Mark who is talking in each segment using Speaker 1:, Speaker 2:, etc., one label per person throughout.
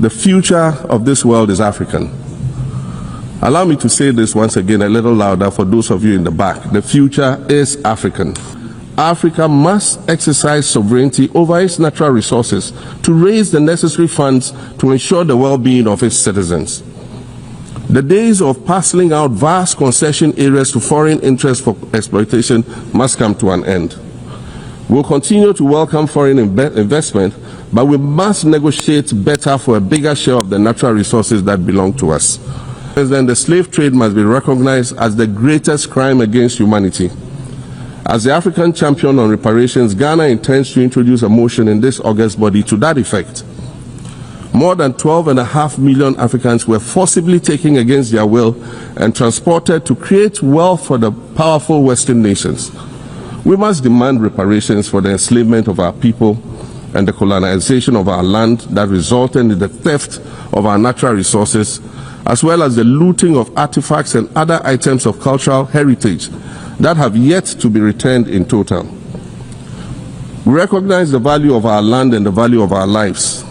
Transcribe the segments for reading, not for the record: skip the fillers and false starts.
Speaker 1: The future of this world is African. Allow me to say this once again a little louder for those of you in the back. The future is African. Africa must exercise sovereignty over its natural resources to raise the necessary funds to ensure the well-being of its citizens. The days of parceling out vast concession areas to foreign interests for exploitation must come to an end. We'll continue to welcome foreign investment, but we must negotiate better for a bigger share of the natural resources that belong to us. Then the slave trade must be recognized as the greatest crime against humanity. As the African champion on reparations, Ghana intends to introduce a motion in this August body to that effect. More than 12.5 million Africans were forcibly taken against their will and transported to create wealth for the powerful Western nations. We must demand reparations for the enslavement of our people and the colonization of our land that resulted in the theft of our natural resources, as well as the looting of artifacts and other items of cultural heritage that have yet to be returned in total. We recognize the value of our land and the value of our lives,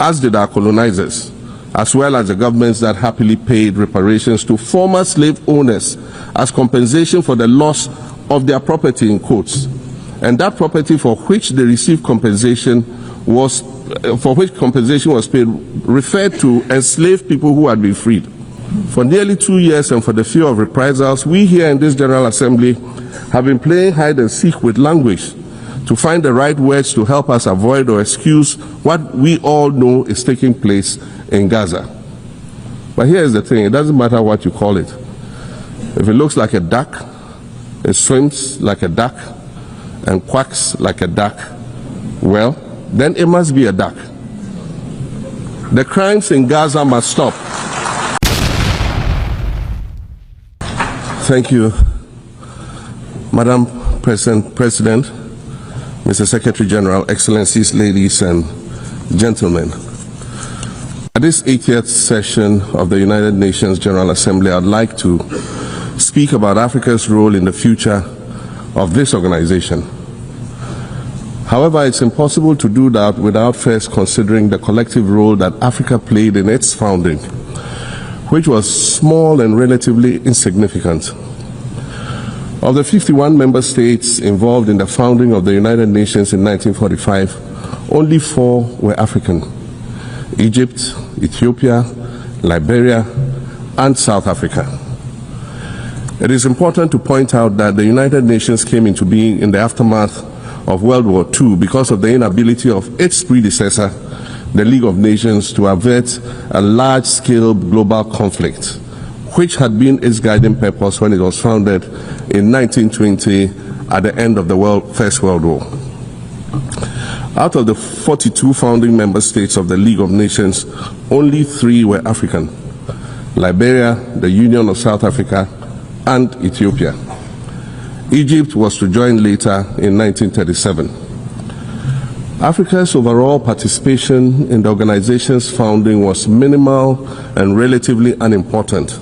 Speaker 1: as did our colonizers, as well as the governments that happily paid reparations to former slave owners as compensation for the loss of their property, in quotes, and that property for which they received compensation was paid referred to enslaved people who had been freed. For nearly 2 years and for the fear of reprisals, we here in this General Assembly have been playing hide and seek with language to find the right words to help us avoid or excuse what we all know is taking place in Gaza. But here's the thing, it doesn't matter what you call it. If it looks like a duck, it swims like a duck, and quacks like a duck, well, then it must be a duck. The crimes in Gaza must stop. Thank you, Madam President, Mr. Secretary General, Excellencies, ladies and gentlemen. At this 80th session of the United Nations General Assembly, I'd like to speak about Africa's role in the future of this organization. However, it's impossible to do that without first considering the collective role that Africa played in its founding, which was small and relatively insignificant. Of the 51 member states involved in the founding of the United Nations in 1945, only 4 were African: Egypt, Ethiopia, Liberia, and South Africa. It is important to point out that the United Nations came into being in the aftermath of World War II because of the inability of its predecessor, the League of Nations, to avert a large-scale global conflict, which had been its guiding purpose when it was founded in 1920 at the end of the First World War. Out of the 42 founding member states of the League of Nations, only 3 were African: Liberia, the Union of South Africa, and Ethiopia. Egypt was to join later in 1937. Africa's overall participation in the organization's founding was minimal and relatively unimportant.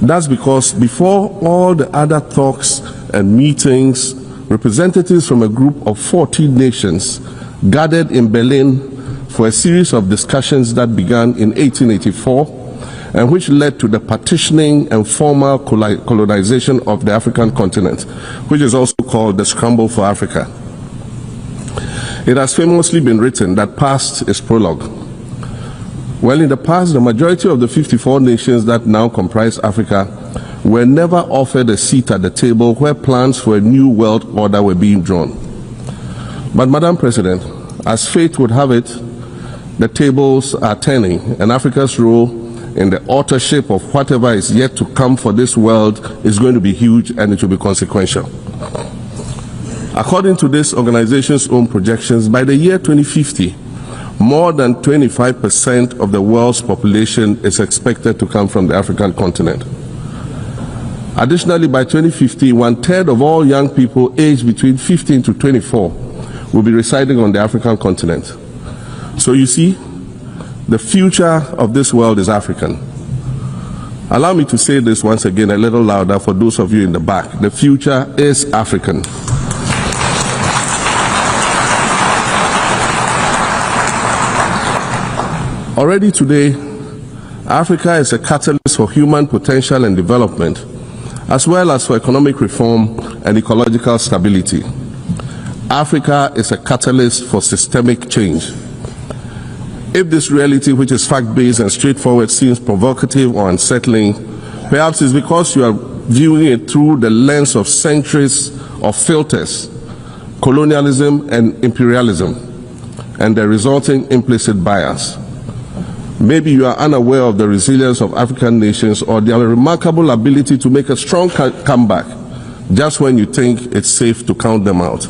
Speaker 1: That's because before all the other talks and meetings, representatives from a group of 14 nations gathered in Berlin for a series of discussions that began in 1884 and which led to the partitioning and formal colonization of the African continent, which is also called the Scramble for Africa. It has famously been written that past is prologue. Well, in the past, the majority of the 54 nations that now comprise Africa were never offered a seat at the table where plans for a new world order were being drawn. But, Madam President, as fate would have it, the tables are turning, and Africa's role in the authorship of whatever is yet to come for this world is going to be huge, and it will be consequential. According to this organization's own projections, by the year 2050, more than 25% of the world's population is expected to come from the African continent. Additionally, by 2050, 1/3 of all young people aged between 15 to 24 will be residing on the African continent. So you see, the future of this world is African. Allow me to say this once again a little louder for those of you in the back. The future is African. Already today, Africa is a catalyst for human potential and development, as well as for economic reform and ecological stability. Africa is a catalyst for systemic change. If this reality, which is fact-based and straightforward, seems provocative or unsettling, perhaps it's because you are viewing it through the lens of centuries of filters, colonialism and imperialism, and the resulting implicit bias. Maybe you are unaware of the resilience of African nations or their remarkable ability to make a strong comeback just when you think it's safe to count them out.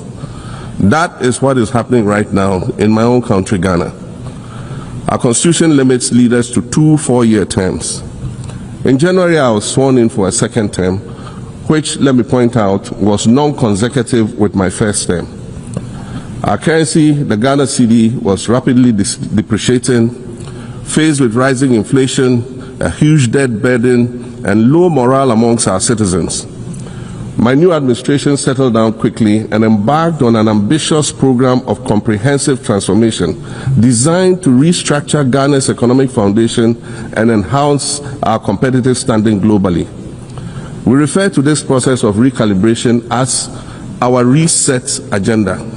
Speaker 1: That is what is happening right now in my own country, Ghana. Our constitution limits leaders to 2 4-year terms. In January, I was sworn in for a second term, which, let me point out, was non-consecutive with my first term. Our currency, the Ghana cedi, was rapidly depreciating, faced with rising inflation, a huge debt burden, and low morale amongst our citizens. My new administration settled down quickly and embarked on an ambitious program of comprehensive transformation designed to restructure Ghana's economic foundation and enhance our competitive standing globally. We refer to this process of recalibration as our reset agenda.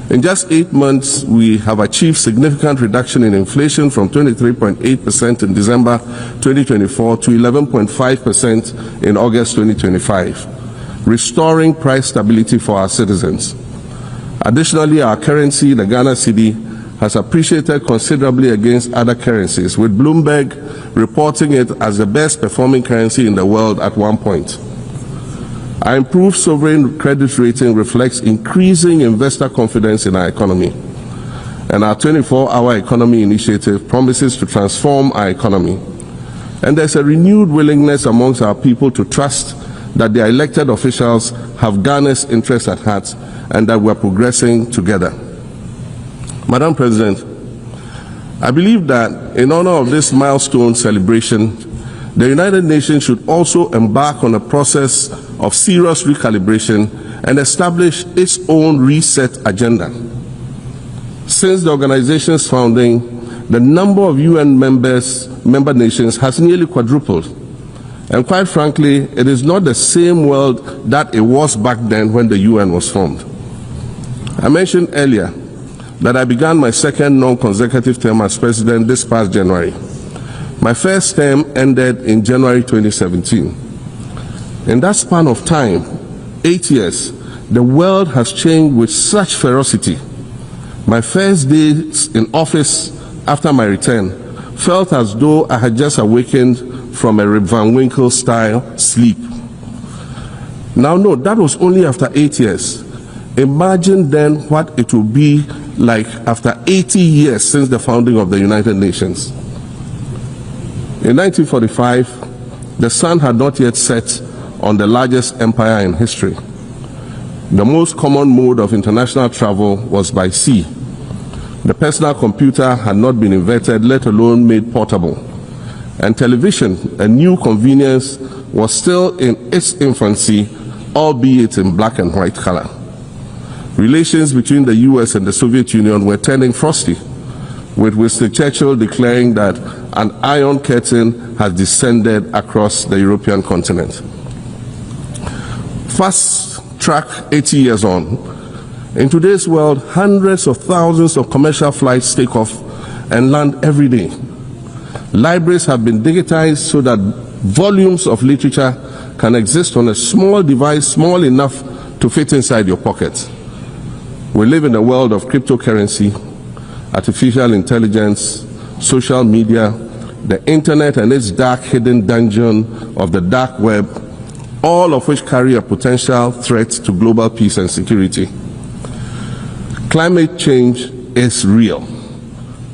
Speaker 1: In just 8 months, we have achieved significant reduction in inflation from 23.8% in December 2024 to 11.5% in August 2025. Restoring price stability for our citizens. Additionally, our currency, the Ghana cedi, has appreciated considerably against other currencies, with Bloomberg reporting it as the best performing currency in the world at one point. Our improved sovereign credit rating reflects increasing investor confidence in our economy, and our 24-hour economy initiative promises to transform our economy. And there's a renewed willingness amongst our people to trust that their elected officials have Ghana's interests at heart and that we're progressing together. Madam President, I believe that in honor of this milestone celebration, the United Nations should also embark on a process of serious recalibration and establish its own reset agenda. Since the organization's founding, the number of UN member nations has nearly quadrupled. And quite frankly, it is not the same world that it was back then when the UN was formed. I mentioned earlier that I began my second non-consecutive term as president this past January. My first term ended in January 2017. In that span of time, 8 years, the world has changed with such ferocity. My first days in office after my return felt as though I had just awakened from a Rip Van Winkle style sleep. Now note, that was only after 8 years. Imagine then what it will be like after 80 years since the founding of the United Nations. In 1945, the sun had not yet set on the largest empire in history. The most common mode of international travel was by sea. The personal computer had not been invented, let alone made portable. And television, a new convenience, was still in its infancy, albeit in black and white color. Relations between the US and the Soviet Union were turning frosty, with Winston Churchill declaring that an iron curtain has descended across the European continent. Fast track 80 years on. In today's world, hundreds of thousands of commercial flights take off and land every day. Libraries have been digitized so that volumes of literature can exist on a small device, small enough to fit inside your pocket. We live in a world of cryptocurrency, artificial intelligence, social media, the internet and its dark hidden dungeon of the dark web, all of which carry a potential threat to global peace and security. Climate change is real,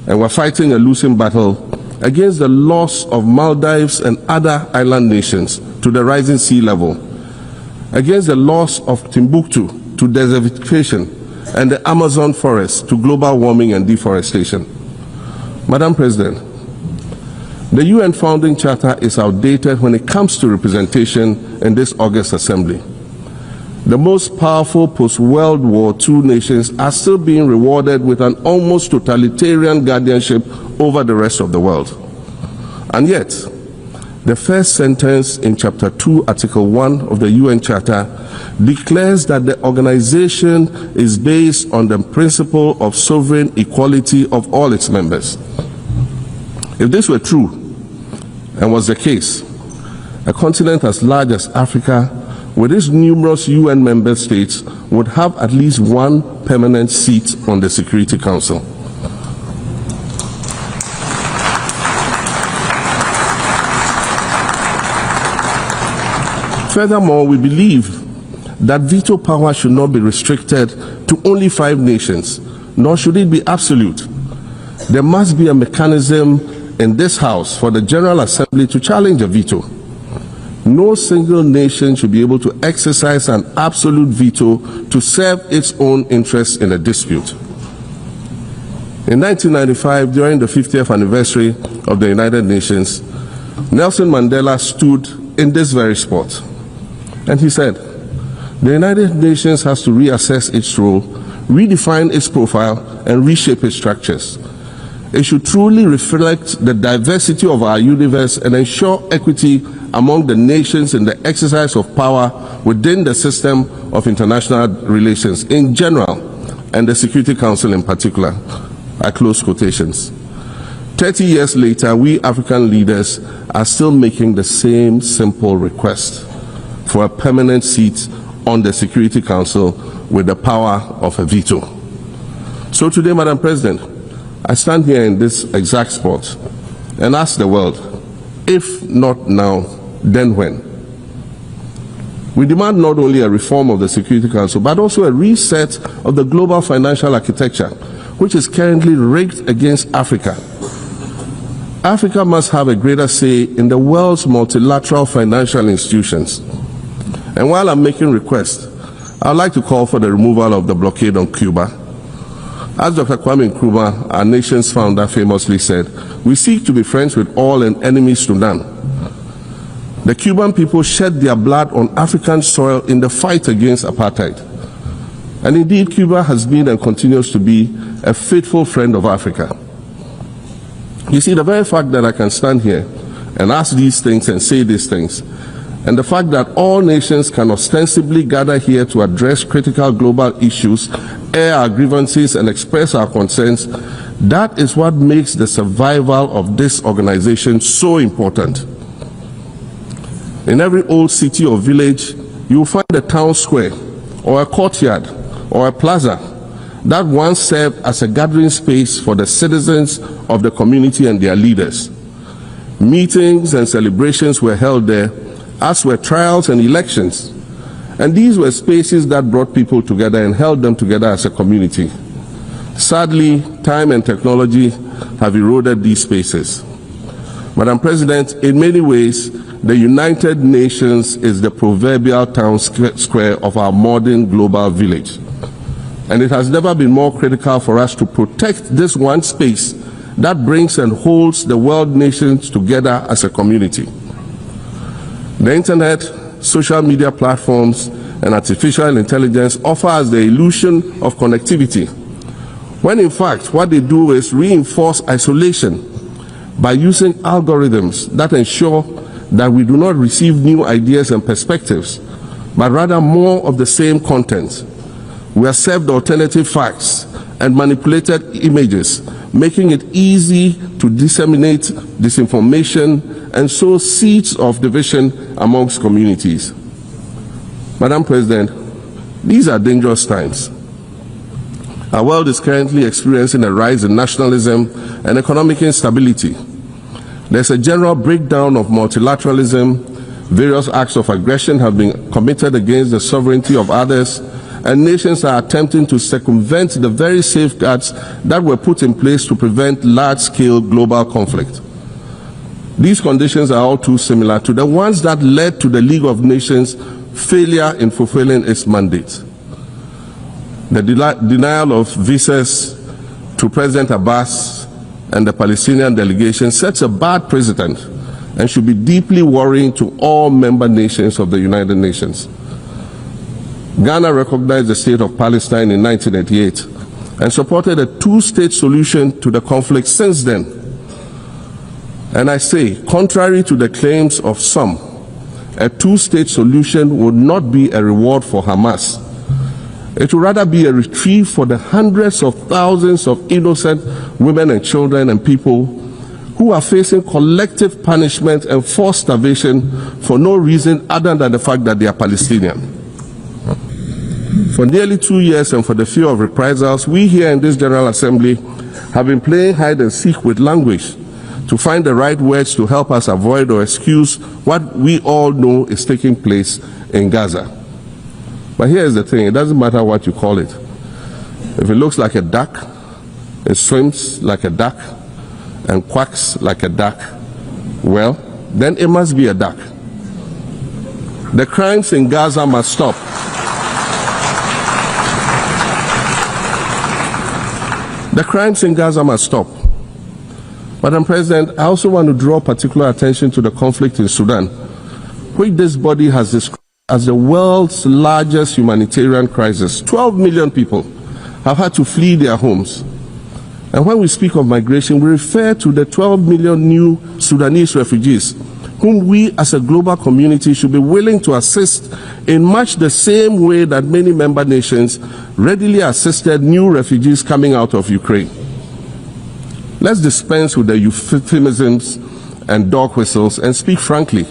Speaker 1: and we're fighting a losing battle against the loss of Maldives and other island nations to the rising sea level, against the loss of Timbuktu to desertification and the Amazon forest to global warming and deforestation. Madam President, the UN Founding Charter is outdated when it comes to representation in this august assembly. The most powerful post-World War II nations are still being rewarded with an almost totalitarian guardianship over the rest of the world. And yet, the first sentence in Chapter 2, Article 1 of the UN Charter declares that the organization is based on the principle of sovereign equality of all its members. If this were true, and was the case, a continent as large as Africa, with its numerous UN member states, would have at least one permanent seat on the Security Council. Furthermore, we believe that veto power should not be restricted to only 5 nations, nor should it be absolute. There must be a mechanism in this House for the General Assembly to challenge a veto. No single nation should be able to exercise an absolute veto to serve its own interests in a dispute. In 1995, during the 50th anniversary of the United Nations, Nelson Mandela stood in this very spot. And he said, the United Nations has to reassess its role, redefine its profile, and reshape its structures. It should truly reflect the diversity of our universe and ensure equity among the nations in the exercise of power within the system of international relations in general, and the Security Council in particular. I close quotations. 30 years later, we African leaders are still making the same simple request for a permanent seat on the Security Council with the power of a veto. So today, Madam President, I stand here in this exact spot and ask the world, if not now, then when? We demand not only a reform of the Security Council, but also a reset of the global financial architecture, which is currently rigged against Africa. Africa must have a greater say in the world's multilateral financial institutions. And while I'm making requests, I'd like to call for the removal of the blockade on Cuba. As Dr. Kwame Nkrumah, our nation's founder, famously said, we seek to be friends with all and enemies to none. The Cuban people shed their blood on African soil in the fight against apartheid. And indeed, Cuba has been and continues to be a faithful friend of Africa. You see, the very fact that I can stand here and ask these things and say these things, and the fact that all nations can ostensibly gather here to address critical global issues, air our grievances, and express our concerns, that is what makes the survival of this organization so important. In every old city or village, you will find a town square, or a courtyard, or a plaza that once served as a gathering space for the citizens of the community and their leaders. Meetings and celebrations were held there, as were trials and elections. And these were spaces that brought people together and held them together as a community. Sadly, time and technology have eroded these spaces. Madam President, in many ways, the United Nations is the proverbial town square of our modern global village. And it has never been more critical for us to protect this one space that brings and holds the world nations together as a community. The internet, social media platforms, and artificial intelligence offer us the illusion of connectivity, when in fact what they do is reinforce isolation by using algorithms that ensure that we do not receive new ideas and perspectives, but rather more of the same content. We are served alternative facts and manipulated images, making it easy to disseminate disinformation and sow seeds of division amongst communities. Madam President, these are dangerous times. Our world is currently experiencing a rise in nationalism and economic instability. There's a general breakdown of multilateralism. Various acts of aggression have been committed against the sovereignty of others, and nations are attempting to circumvent the very safeguards that were put in place to prevent large-scale global conflict. These conditions are all too similar to the ones that led to the League of Nations' failure in fulfilling its mandate. The denial of visas to President Abbas and the Palestinian delegation sets a bad precedent and should be deeply worrying to all member nations of the United Nations. Ghana recognized the state of Palestine in 1988 and supported a two-state solution to the conflict since then. And I say, contrary to the claims of some, a two-state solution would not be a reward for Hamas. It would rather be a reprieve for the hundreds of thousands of innocent women and children and people who are facing collective punishment and forced starvation for no reason other than the fact that they are Palestinian. For nearly 2 years and for the fear of reprisals, we here in this General Assembly have been playing hide and seek with language to find the right words to help us avoid or excuse what we all know is taking place in Gaza. But here's the thing, it doesn't matter what you call it. If it looks like a duck, it swims like a duck, and quacks like a duck, well, then it must be a duck. The crimes in Gaza must stop. The crimes in Gaza must stop. Madam President, I also want to draw particular attention to the conflict in Sudan, which this body has described as the world's largest humanitarian crisis. 12 million people have had to flee their homes. And when we speak of migration, we refer to the 12 million new Sudanese refugees, whom we as a global community should be willing to assist in much the same way that many member nations readily assisted new refugees coming out of Ukraine. Let's dispense with the euphemisms and dog whistles and speak frankly.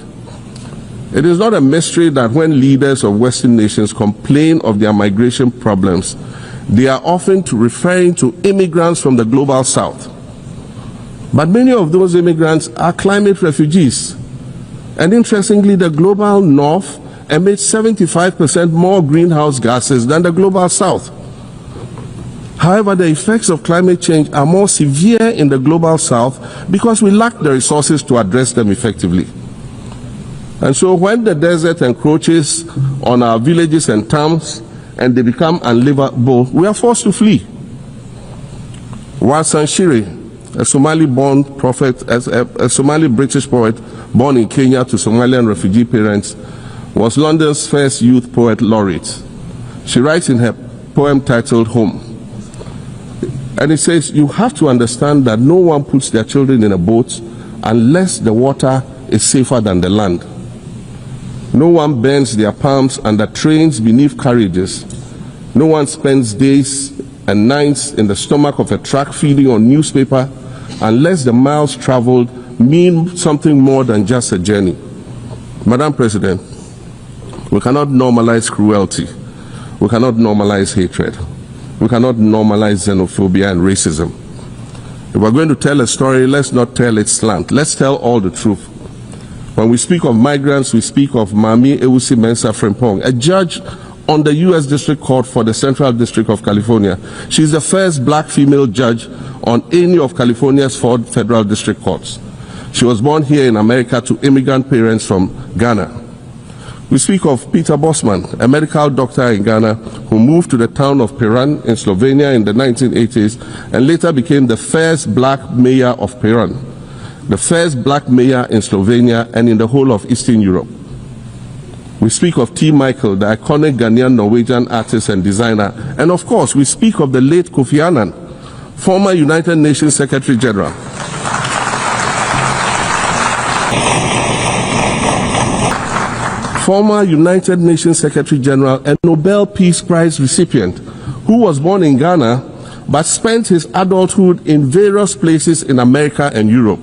Speaker 1: It is not a mystery that when leaders of Western nations complain of their migration problems, they are often referring to immigrants from the global south. But many of those immigrants are climate refugees. And interestingly, the global north emits 75% more greenhouse gases than the global south. However, the effects of climate change are more severe in the global south because we lack the resources to address them effectively. And so when the desert encroaches on our villages and towns and they become unlivable, we are forced to flee. Wassan Shire, a Somali-born prophet, a Somali-British poet born in Kenya to Somalian refugee parents, was London's first youth poet laureate. She writes in her poem titled Home. And it says, you have to understand that no one puts their children in a boat unless the water is safer than the land. No one bends their palms under trains beneath carriages. No one spends days and nights in the stomach of a truck feeding on newspaper unless the miles traveled mean something more than just a journey. Madam President, we cannot normalize cruelty. We cannot normalize hatred. We cannot normalize xenophobia and racism. If we're going to tell a story, let's not tell its slant. Let's tell all the truth. When we speak of migrants, we speak of Mami Ewusi Mensah Frimpong, a judge on the U.S. District Court for the Central District of California. She's the first black female judge on any of California's 4 federal district courts. She was born here in America to immigrant parents from Ghana. We speak of Peter Bosman, a medical doctor in Ghana who moved to the town of Piran in Slovenia in the 1980s and later became the first black mayor of Piran, the first black mayor in Slovenia and in the whole of Eastern Europe. We speak of T. Michael, the iconic Ghanaian Norwegian artist and designer. And of course, we speak of the late Kofi Annan, former United Nations Secretary General. Former United Nations Secretary General and Nobel Peace Prize recipient, who was born in Ghana but spent his adulthood in various places in America and Europe.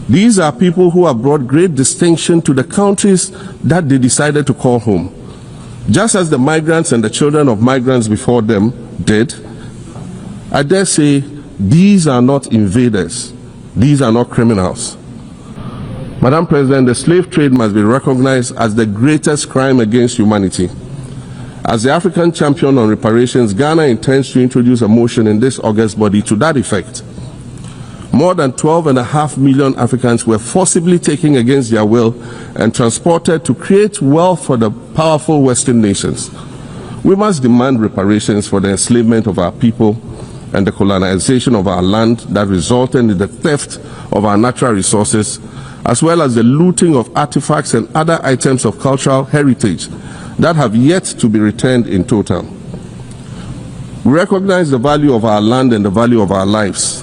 Speaker 1: These are people who have brought great distinction to the countries that they decided to call home. Just as the migrants and the children of migrants before them did, I dare say these are not invaders. These are not criminals. Madam President, the slave trade must be recognized as the greatest crime against humanity. As the African champion on reparations, Ghana intends to introduce a motion in this August body to that effect. More than 12.5 million Africans were forcibly taken against their will and transported to create wealth for the powerful Western nations. We must demand reparations for the enslavement of our people and the colonization of our land that resulted in the theft of our natural resources, as well as the looting of artifacts and other items of cultural heritage that have yet to be returned in total. We recognize the value of our land and the value of our lives,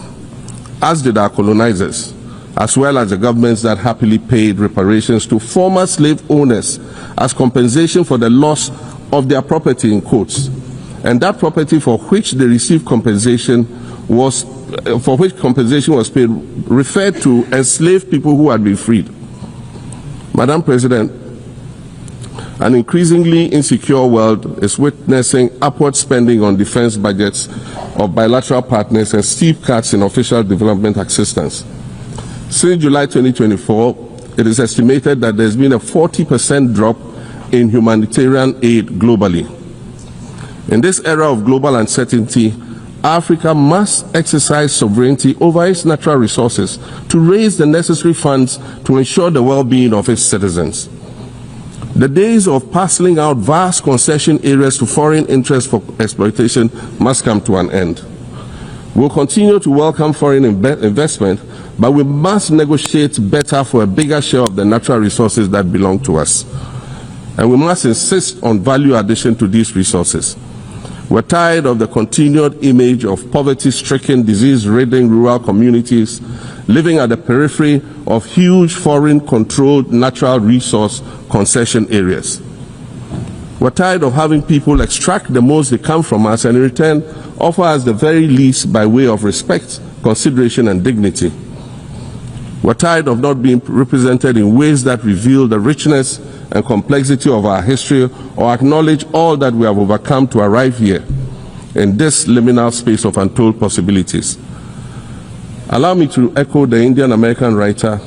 Speaker 1: as did our colonizers, as well as the governments that happily paid reparations to former slave owners as compensation for the loss of their property, in quotes, and that property for which they received compensation was paid referred to enslaved people who had been freed. Madam President, an increasingly insecure world is witnessing upward spending on defense budgets of bilateral partners and steep cuts in official development assistance. Since July 2024, it is estimated that there's been a 40% drop in humanitarian aid globally. In this era of global uncertainty, Africa must exercise sovereignty over its natural resources to raise the necessary funds to ensure the well-being of its citizens. The days of parceling out vast concession areas to foreign interests for exploitation must come to an end. We'll continue to welcome foreign investment, but we must negotiate better for a bigger share of the natural resources that belong to us. And we must insist on value addition to these resources. We're tired of the continued image of poverty-stricken, disease-ridden rural communities living at the periphery of huge foreign-controlled natural resource concession areas. We're tired of having people extract the most they can from us and in return offer us the very least by way of respect, consideration, and dignity. We're tired of not being represented in ways that reveal the richness and complexity of our history or acknowledge all that we have overcome to arrive here in this liminal space of untold possibilities. Allow me to echo the Indian-American writer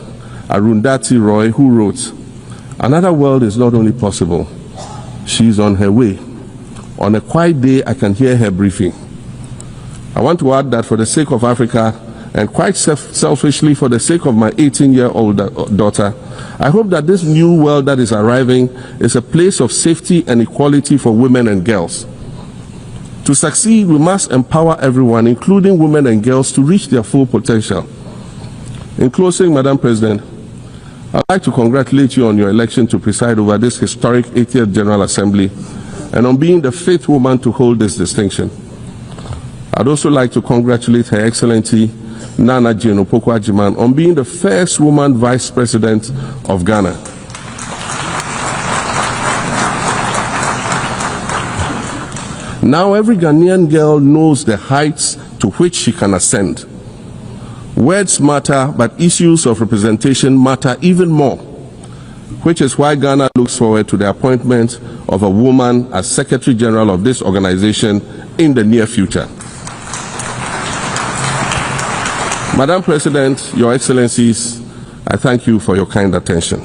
Speaker 1: Arundhati Roy, who wrote, "Another world is not only possible, she is on her way. On a quiet day, I can hear her briefing." I want to add that for the sake of Africa, and quite selfishly for the sake of my 18-year-old daughter, I hope that this new world that is arriving is a place of safety and equality for women and girls. To succeed, we must empower everyone, including women and girls, to reach their full potential. In closing, Madam President, I'd like to congratulate you on your election to preside over this historic 80th General Assembly and on being the 5th woman to hold this distinction. I'd also like to congratulate Her Excellency Nana Jane Opoku-Agyeman on being the first woman Vice President of Ghana. Now every Ghanaian girl knows the heights to which she can ascend. Words matter, but issues of representation matter even more, which is why Ghana looks forward to the appointment of a woman as Secretary General of this organization in the near future. Madam President, Your Excellencies, I thank you for your kind attention.